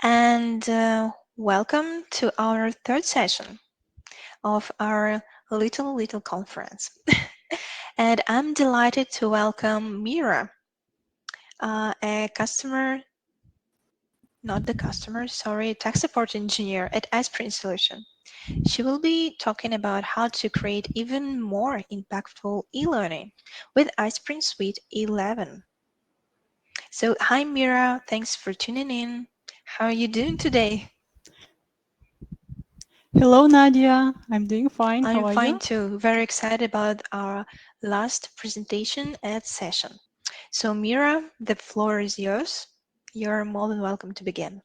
And welcome to our third session of our little conference. And I'm delighted to welcome Mira, a tech support engineer at iSpring Solution. She will be talking about how to create even more impactful e-learning with iSpring Suite 11. So, hi Mira, thanks for tuning in. How are you doing today? Hello, Nadia. I'm doing fine. How I'm are fine you? too. Very excited about our last presentation and session. So, Mira, the floor is yours. You're more than welcome to begin.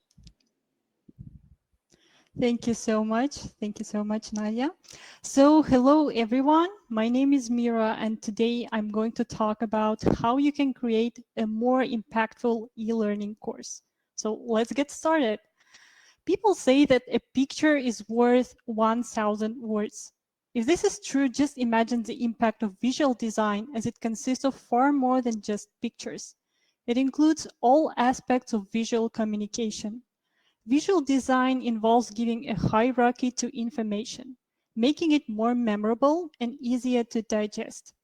Thank you so much. Thank you so much, Nadia. So, hello, everyone. My name is Mira, and today I'm going to talk about how you can create a more impactful e-learning course. So, let's get started. People say that a picture is worth 1,000 words. If this is true, just imagine the impact of visual design, as it consists of far more than just pictures. It includes all aspects of visual communication. Visual design involves giving a hierarchy to information, making it more memorable and easier to digest.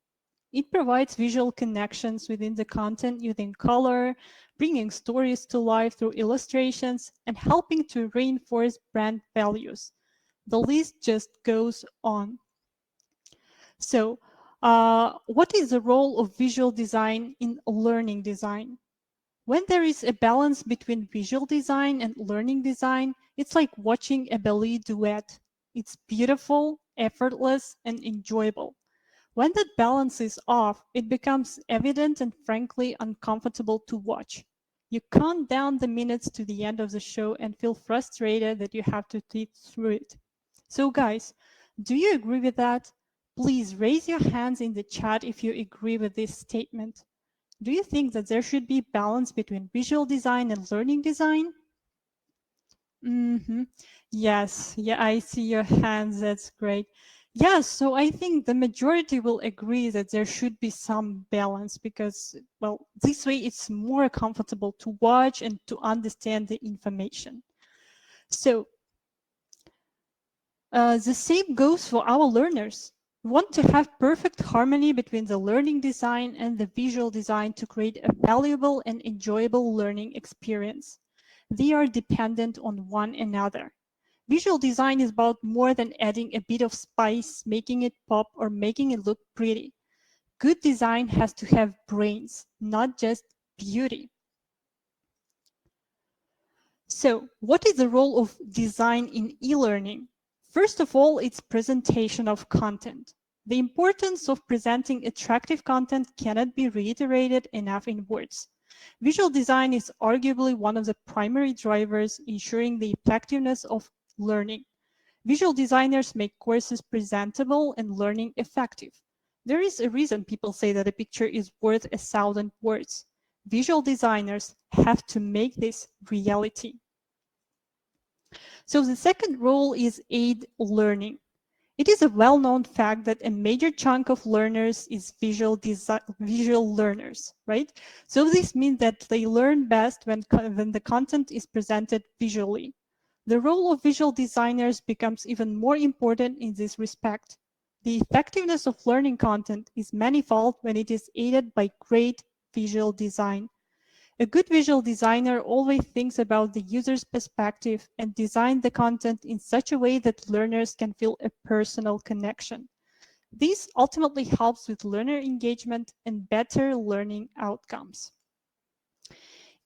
It provides visual connections within the content using color, bringing stories to life through illustrations, and helping to reinforce brand values. The list just goes on. So, what is the role of visual design in learning design? When there is a balance between visual design and learning design, it's like watching a ballet duet. It's beautiful, effortless, and enjoyable. When that balance is off, it becomes evident and frankly uncomfortable to watch. You count down the minutes to the end of the show and feel frustrated that you have to teach through it. So guys, do you agree with that? Please raise your hands in the chat if you agree with this statement. Do you think that there should be balance between visual design and learning design? Mm-hmm. Yes, yeah, I see your hands. That's great. Yes, so I think the majority will agree that there should be some balance because, well, this way it's more comfortable to watch and to understand the information. So the same goes for our learners. We want to have perfect harmony between the learning design and the visual design to create a valuable and enjoyable learning experience. They are dependent on one another. Visual design is about more than adding a bit of spice, making it pop, or making it look pretty. Good design has to have brains, not just beauty. So, what is the role of design in e-learning? First of all, it's presentation of content. The importance of presenting attractive content cannot be reiterated enough in words. Visual design is arguably one of the primary drivers ensuring the effectiveness of learning. Visual designers make courses presentable and learning effective. There is a reason people say that a picture is worth 1,000 words. Visual designers have to make this reality. So the second role is aid learning. It is a well-known fact that a major chunk of learners is visual learners, right? So this means that they learn best when the content is presented visually. The role of visual designers becomes even more important in this respect. The effectiveness of learning content is manifold when it is aided by great visual design. A good visual designer always thinks about the user's perspective and designs the content in such a way that learners can feel a personal connection. This ultimately helps with learner engagement and better learning outcomes.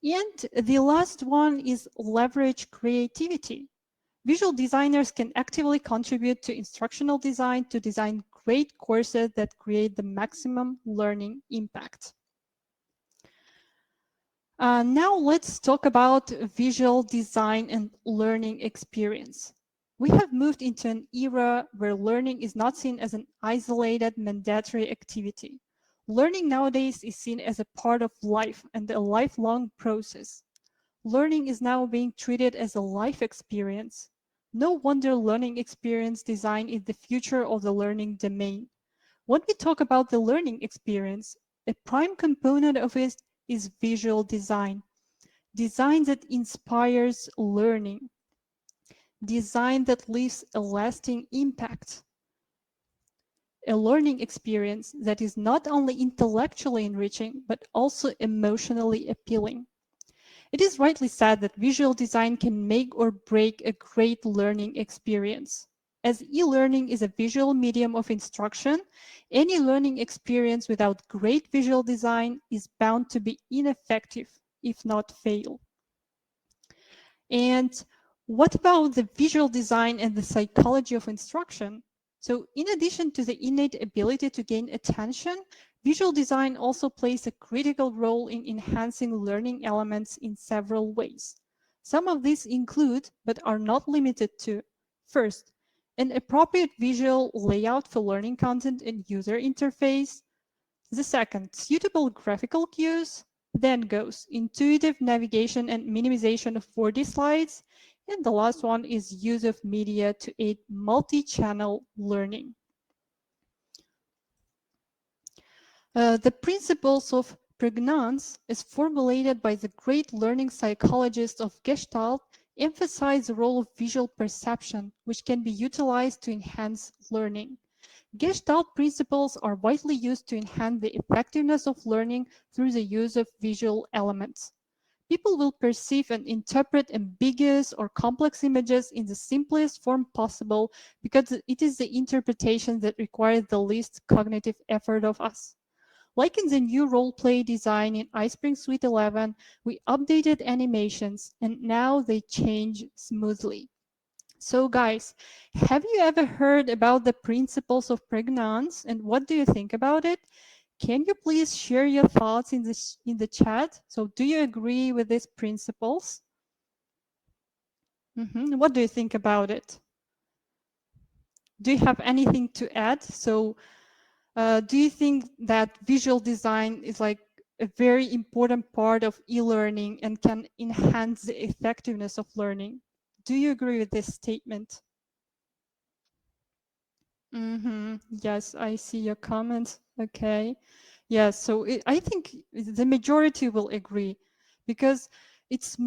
And the last one is leverage creativity. Visual designers can actively contribute to instructional design to design great courses that create the maximum learning impact. Now let's talk about visual design and learning experience. We have moved into an era where learning is not seen as an isolated mandatory activity. Learning nowadays is seen as a part of life and a lifelong process. Learning is now being treated as a life experience. No wonder learning experience design is the future of the learning domain. When we talk about the learning experience, A prime component of it is visual design. Design that inspires learning. Design that leaves a lasting impact. A learning experience that is not only intellectually enriching, but also emotionally appealing. It is rightly said that visual design can make or break a great learning experience. As e-learning is a visual medium of instruction, any learning experience without great visual design is bound to be ineffective, if not fail. And what about the visual design and the psychology of instruction? So in addition to the innate ability to gain attention, visual design also plays a critical role in enhancing learning elements in several ways. Some of these include, but are not limited to, first, an appropriate visual layout for learning content and user interface. The second, suitable graphical cues. Then goes intuitive navigation and minimization of 4D slides. And the last one is use of media to aid multi-channel learning. The principles of pregnance, as formulated by the great learning psychologist of Gestalt, emphasize the role of visual perception, which can be utilized to enhance learning. Gestalt principles are widely used to enhance the effectiveness of learning through the use of visual elements. People will perceive and interpret ambiguous or complex images in the simplest form possible because it is the interpretation that requires the least cognitive effort of us. Like in the new role-play design in iSpring Suite 11, we updated animations and now they change smoothly. So guys, have you ever heard about the principles of pregnance and what do you think about it? Can you please share your thoughts in the chat? So do you agree with these principles? What do you think about it? Do you have anything to add? So do you think that visual design is like a very important part of e-learning and can enhance the effectiveness of learning? Do you agree with this statement? Yes, I see your comments. Okay. Yes, so I think the majority will agree because it's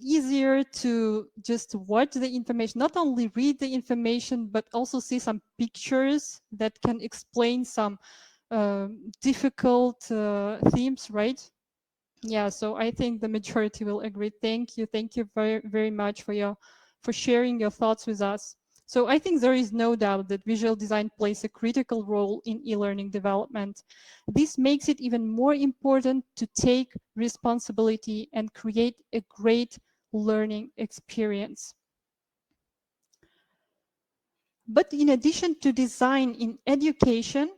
easier to just watch the information, not only read the information, but also see some pictures that can explain some difficult themes, right? Yeah, so I think the majority will agree. Thank you. Thank you very, very much for sharing your thoughts with us. So I think there is no doubt that visual design plays a critical role in e-learning development. This makes it even more important to take responsibility and create a great learning experience. But in addition to design in education,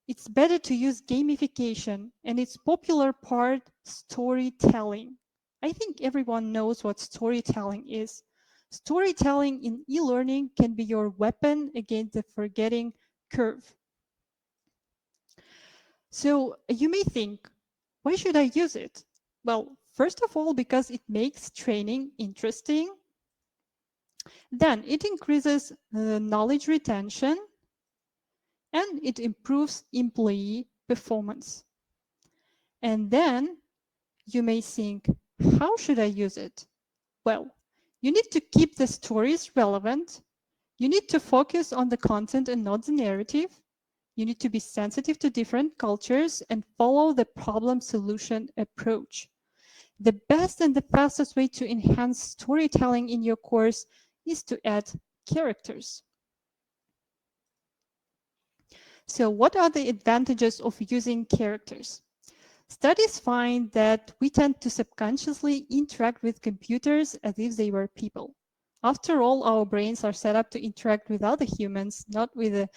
it's better to use gamification and its popular part, storytelling. I think everyone knows what storytelling is. Storytelling in e-learning can be your weapon against the forgetting curve. So you may think, why should I use it? Well, first of all, because it makes training interesting. Then it increases knowledge retention and it improves employee performance. And then you may think, how should I use it? Well, you need to keep the stories relevant. You need to focus on the content and not the narrative. You need to be sensitive to different cultures and follow the problem solution approach. The best and the fastest way to enhance storytelling in your course is to add characters. So what are the advantages of using characters? Studies find that we tend to subconsciously interact with computers as if they were people. After all, our brains are set up to interact with other humans, not with the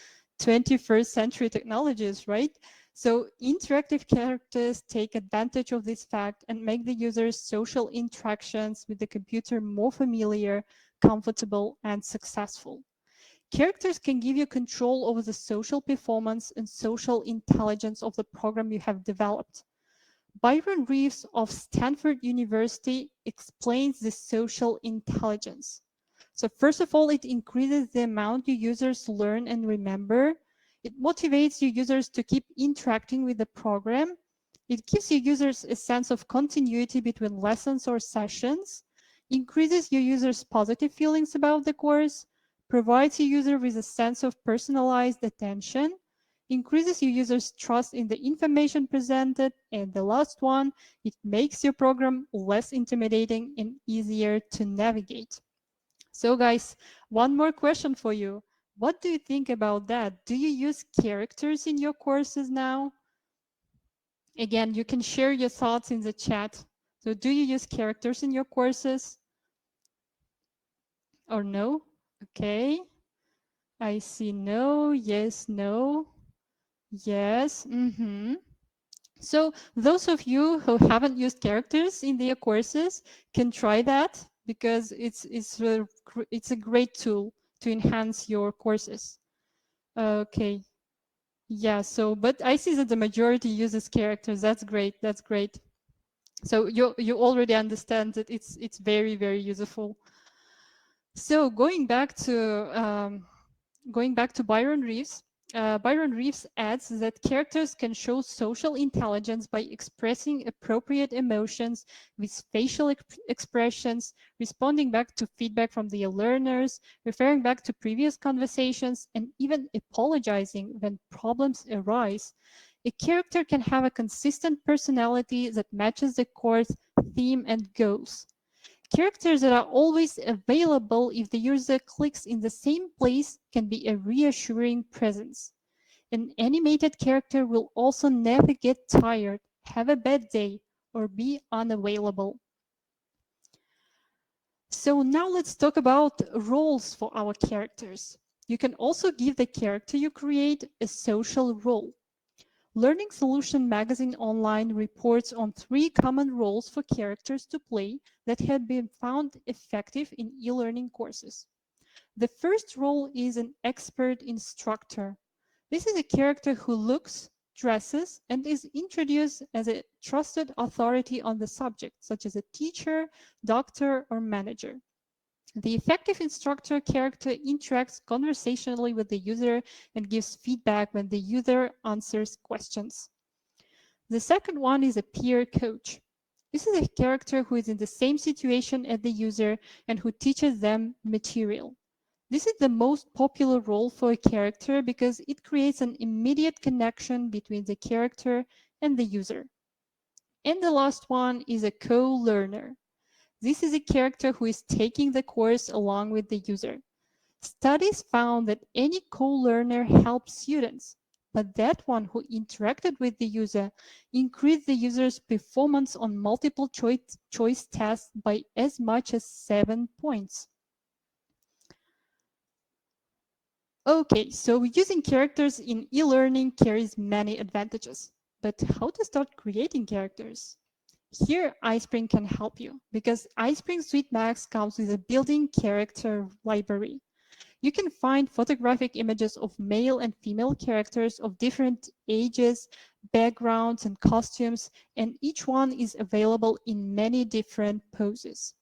21st century technologies, right? So interactive characters take advantage of this fact and make the user's social interactions with the computer more familiar, comfortable, and successful. Characters can give you control over the social performance and social intelligence of the program you have developed. Byron Reeves of Stanford University explains the social intelligence. So first of all, it increases the amount your users learn and remember. It motivates your users to keep interacting with the program. It gives your users a sense of continuity between lessons or sessions, increases your users' positive feelings about the course, provides your user with a sense of personalized attention, increases your users' trust in the information presented, and the last one, it makes your program less intimidating and easier to navigate. So guys, one more question for you. What do you think about that? Do you use characters in your courses now? Again, you can share your thoughts in the chat. So do you use characters in your courses or no? Okay. I see no, yes, no, yes. So those of you who haven't used characters in their courses can try that because it's a great tool to enhance your courses. Okay. Yeah, so but I see that the majority uses characters. That's great. That's great. So you already understand that it's very, very useful. So going back to Byron Reeves, Byron Reeves adds that characters can show social intelligence by expressing appropriate emotions with facial expressions, responding back to feedback from their learners, referring back to previous conversations, and even apologizing when problems arise. A character can have a consistent personality that matches the course theme and goals. Characters that are always available if the user clicks in the same place can be a reassuring presence. An animated character will also never get tired, have a bad day, or be unavailable. So now let's talk about roles for our characters. You can also give the character you create a social role. Learning Solution Magazine Online reports on 3 common roles for characters to play that have been found effective in e-learning courses. The first role is an expert instructor. This is a character who looks, dresses, and is introduced as a trusted authority on the subject, such as a teacher, doctor, or manager. The effective instructor character interacts conversationally with the user and gives feedback when the user answers questions. The second one is a peer coach. This is a character who is in the same situation as the user and who teaches them material. This is the most popular role for a character because it creates an immediate connection between the character and the user. And the last one is a co-learner. This is a character who is taking the course along with the user. Studies found that any co-learner helps students, but that one who interacted with the user increased the user's performance on multiple choice tests by as much as 7 points. Okay, so using characters in e-learning carries many advantages. But how to start creating characters? Here, iSpring can help you because iSpring Suite Max comes with a built-in character library. You can find photographic images of male and female characters of different ages, backgrounds, and costumes, and each one is available in many different poses.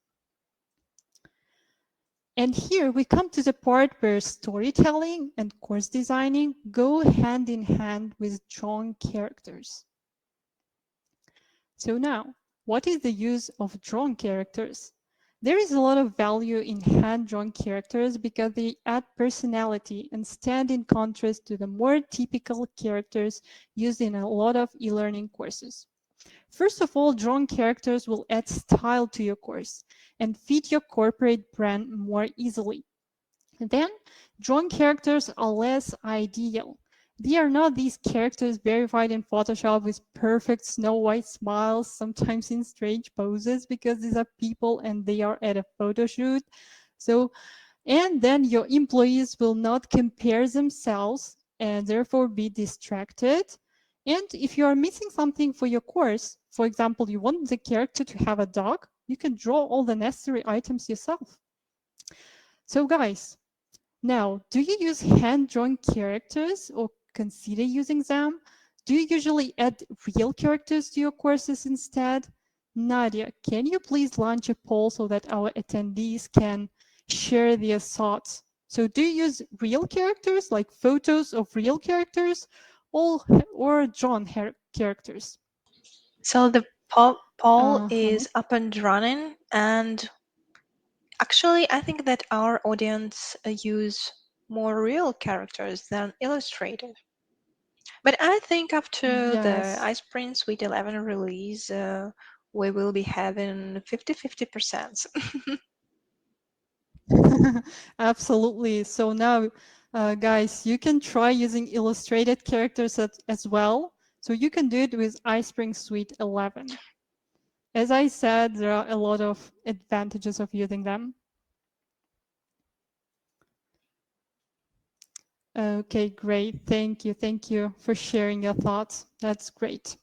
And here we come to the part where storytelling and course designing go hand in hand with drawn characters. So now, what is the use of drawn characters? There is a lot of value in hand-drawn characters because they add personality and stand in contrast to the more typical characters used in a lot of e-learning courses. First of all, drawn characters will add style to your course and fit your corporate brand more easily. Then, drawn characters are less ideal. They are not these characters verified in Photoshop with perfect Snow White smiles, sometimes in strange poses because these are people and they are at a photo shoot. So, and then your employees will not compare themselves and therefore be distracted. And if you are missing something for your course, for example, you want the character to have a dog, you can draw all the necessary items yourself. So guys, now, do you use hand-drawn characters or consider using them? Do you usually add real characters to your courses instead? Nadia, can you please launch a poll so that our attendees can share their thoughts? So do you use real characters, like photos of real characters, or drawn characters? So the poll Uh-huh. is up and running, and actually, I think that our audience use more real characters than illustrated. But I think after the Yes. iSpring Suite 11 release, we will be having 50-50%. Absolutely. So now, guys, you can try using illustrated characters as well. So you can do it with iSpring Suite 11. As I said, there are a lot of advantages of using them. Okay, great. Thank you. Thank you for sharing your thoughts. That's great.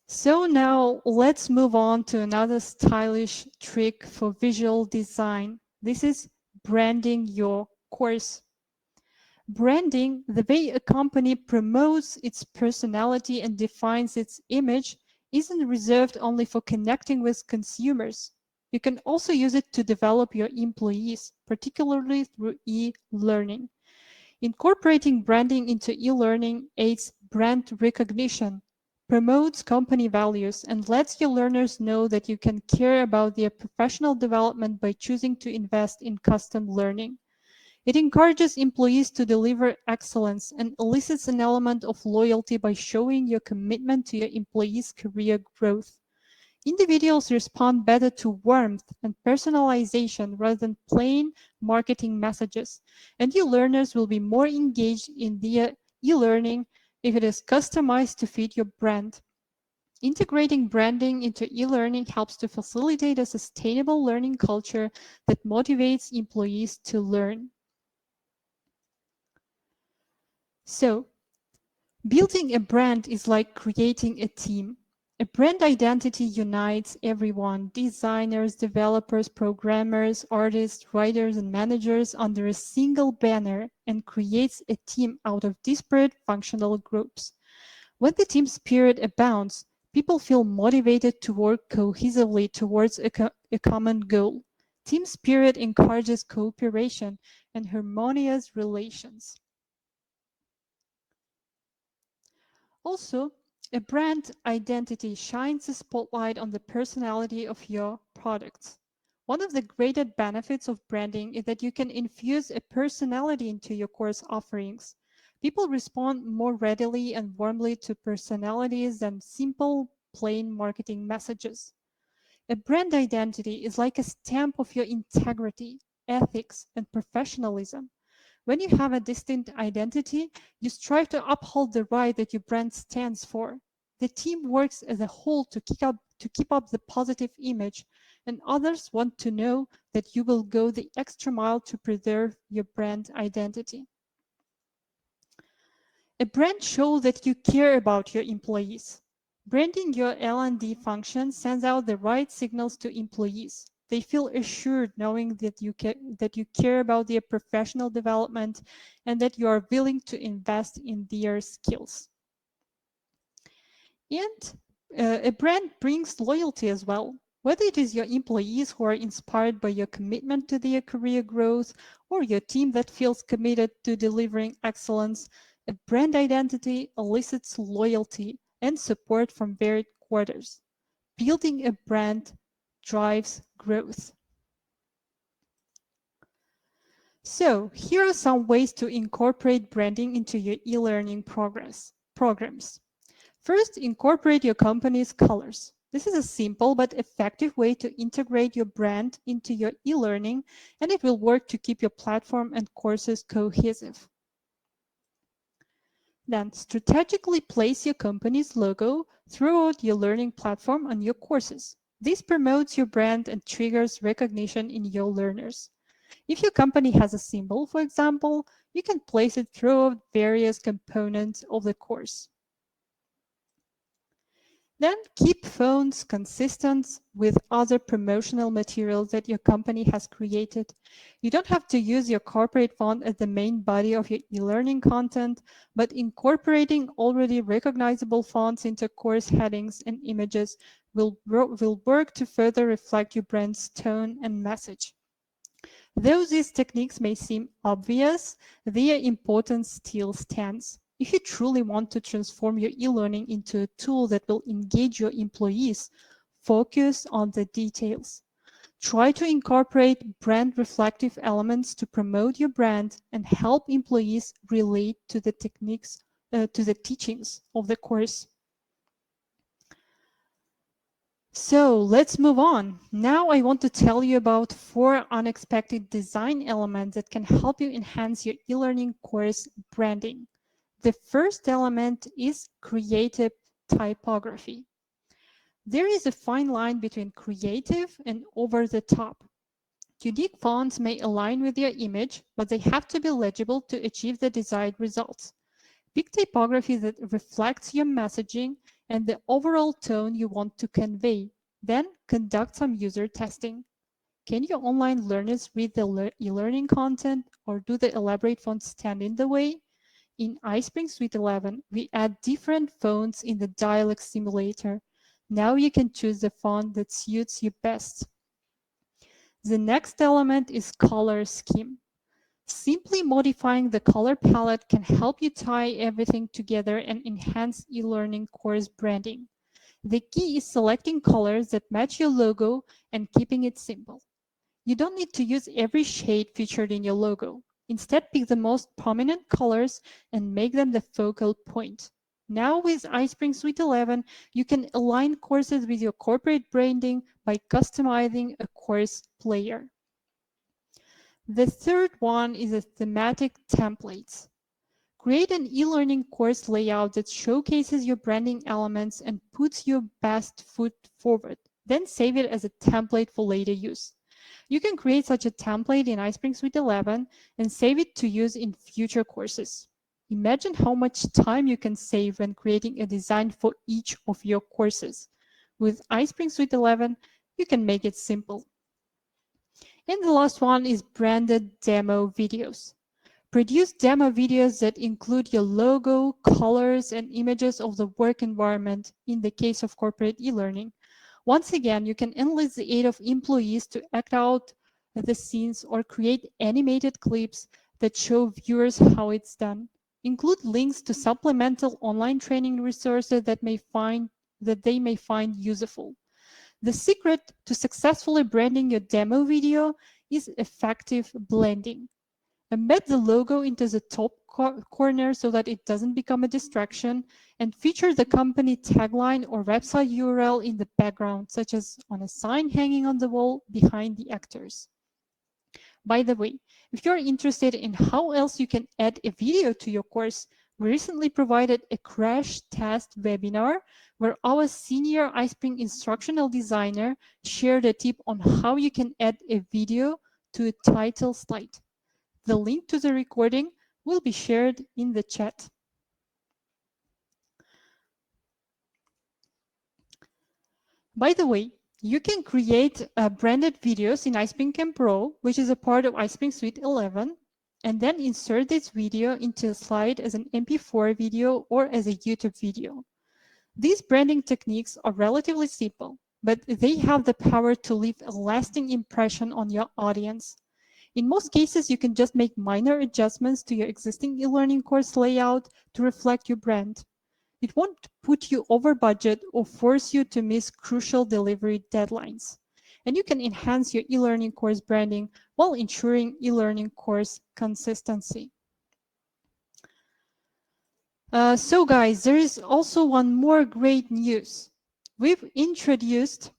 So now let's move on to another stylish trick for visual design. This is branding your course. Branding, the way a company promotes its personality and defines its image, isn't reserved only for connecting with consumers. You can also use it to develop your employees, particularly through e-learning. Incorporating branding into e-learning aids brand recognition, promotes company values, and lets your learners know that you can care about their professional development by choosing to invest in custom learning. It encourages employees to deliver excellence and elicits an element of loyalty by showing your commitment to your employees' career growth. Individuals respond better to warmth and personalization rather than plain marketing messages, and your learners will be more engaged in their e-learning if it is customized to fit your brand. Integrating branding into e-learning helps to facilitate a sustainable learning culture that motivates employees to learn. So, building a brand is like creating a team. A brand identity unites everyone, designers, developers, programmers, artists, writers, and managers under a single banner and creates a team out of disparate functional groups. When the team spirit abounds, people feel motivated to work cohesively towards a common goal. Team spirit encourages cooperation and harmonious relations. Also, a brand identity shines a spotlight on the personality of your products. One of the greatest benefits of branding is that you can infuse a personality into your course offerings. People respond more readily and warmly to personalities than simple, plain marketing messages. A brand identity is like a stamp of your integrity, ethics, and professionalism. When you have a distinct identity, you strive to uphold the right that your brand stands for. The team works as a whole to keep up the positive image, and others want to know that you will go the extra mile to preserve your brand identity. A brand shows that you care about your employees. Branding your L&D function sends out the right signals to employees. They feel assured knowing that that you care about their professional development and that you are willing to invest in their skills. And a brand brings loyalty as well. Whether it is your employees who are inspired by your commitment to their career growth or your team that feels committed to delivering excellence, a brand identity elicits loyalty and support from varied quarters. Building a brand drives growth. So, here are some ways to incorporate branding into your e-learning programs. First, incorporate your company's colors. This is a simple but effective way to integrate your brand into your e-learning, and it will work to keep your platform and courses cohesive. Then, strategically place your company's logo throughout your learning platform on your courses. This promotes your brand and triggers recognition in your learners. If your company has a symbol, for example, you can place it throughout various components of the course. Then keep fonts consistent with other promotional materials that your company has created. You don't have to use your corporate font as the main body of your e-learning content, but incorporating already recognizable fonts into course headings and images will work to further reflect your brand's tone and message. Though these techniques may seem obvious, their importance still stands. If you truly want to transform your e-learning into a tool that will engage your employees, focus on the details. Try to incorporate brand reflective elements to promote your brand and help employees relate to the techniques, to the teachings of the course. So let's move on. Now I want to tell you about 4 unexpected design elements that can help you enhance your e-learning course branding. The first element is creative typography. There is a fine line between creative and over the top. Unique fonts may align with your image, but they have to be legible to achieve the desired results. Pick typography that reflects your messaging and the overall tone you want to convey. Then conduct some user testing. Can your online learners read the e-learning content, or do the elaborate fonts stand in the way? In iSpring Suite 11, we add different fonts in the dialog simulator. Now you can choose the font that suits you best. The next element is color scheme. Simply modifying the color palette can help you tie everything together and enhance e-learning course branding. The key is selecting colors that match your logo and keeping it simple. You don't need to use every shade featured in your logo. Instead, pick the most prominent colors and make them the focal point. Now with iSpring Suite 11, you can align courses with your corporate branding by customizing a course player. The third one is a thematic templates. Create an e-learning course layout that showcases your branding elements and puts your best foot forward. Then save it as a template for later use. You can create such a template in iSpring Suite 11 and save it to use in future courses. Imagine how much time you can save when creating a design for each of your courses. With iSpring Suite 11, you can make it simple. And the last one is branded demo videos. Produce demo videos that include your logo, colors, and images of the work environment in the case of corporate e-learning. Once again, you can enlist the aid of employees to act out the scenes or create animated clips that show viewers how it's done. Include links to supplemental online training resources that they may find useful. The secret to successfully branding your demo video is effective blending. Embed the logo into the top corner so that it doesn't become a distraction, and feature the company tagline or website URL in the background, such as on a sign hanging on the wall behind the actors. By the way, if you're interested in how else you can add a video to your course, we recently provided a crash test webinar where our senior iSpring instructional designer shared a tip on how you can add a video to a title slide. The link to the recording will be shared in the chat. By the way, you can create branded videos in iSpring Camp Pro, which is a part of iSpring Suite 11, and then insert this video into a slide as an MP4 video or as a YouTube video. These branding techniques are relatively simple, but they have the power to leave a lasting impression on your audience. In most cases, you can just make minor adjustments to your existing e-learning course layout to reflect your brand. It won't put you over budget or force you to miss crucial delivery deadlines. And you can enhance your e-learning course branding while ensuring e-learning course consistency. So guys, there is also one more great news. We've introduced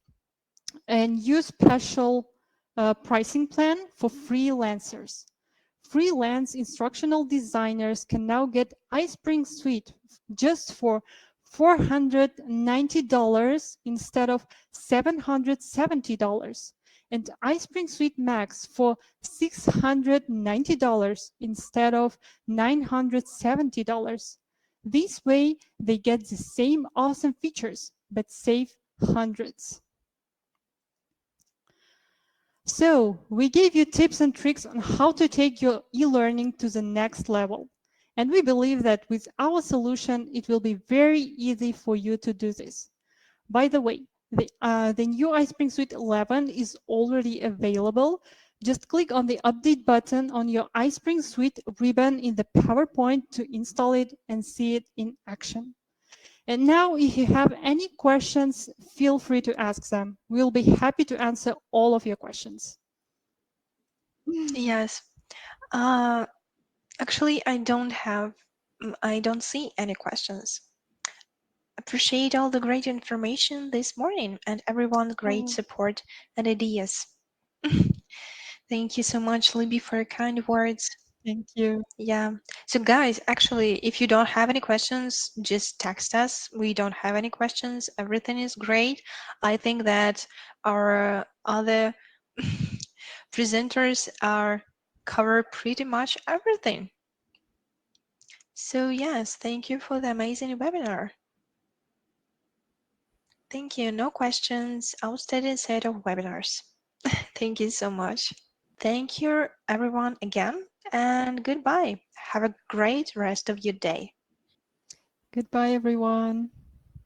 a new special pricing plan for freelancers. Freelance instructional designers can now get iSpring Suite just for $490 instead of $770, and iSpring Suite Max for $690 instead of $970. This way, they get the same awesome features, but save hundreds. So we gave you tips and tricks on how to take your e-learning to the next level. And we believe that with our solution, it will be very easy for you to do this. By the way, the new iSpring Suite 11 is already available. Just click on the update button on your iSpring Suite ribbon in the PowerPoint to install it and see it in action. And now, if you have any questions, feel free to ask them. We'll be happy to answer all of your questions. Yes. Uh, Actually, I don't see any questions. Appreciate all the great information this morning and everyone's great Oh, support and ideas. Thank you so much, Libby, for your kind words. thank you. Yeah. So, guys, actually, if you don't have any questions, just text us. We don't have any questions. Everything is great. I think that our other presenters are cover pretty much everything. So, yes, thank you for the amazing webinar. Thank you. No questions. Outstanding set of webinars. Thank you so much. Thank you, everyone, again, and goodbye. Have a great rest of your day. Goodbye, everyone.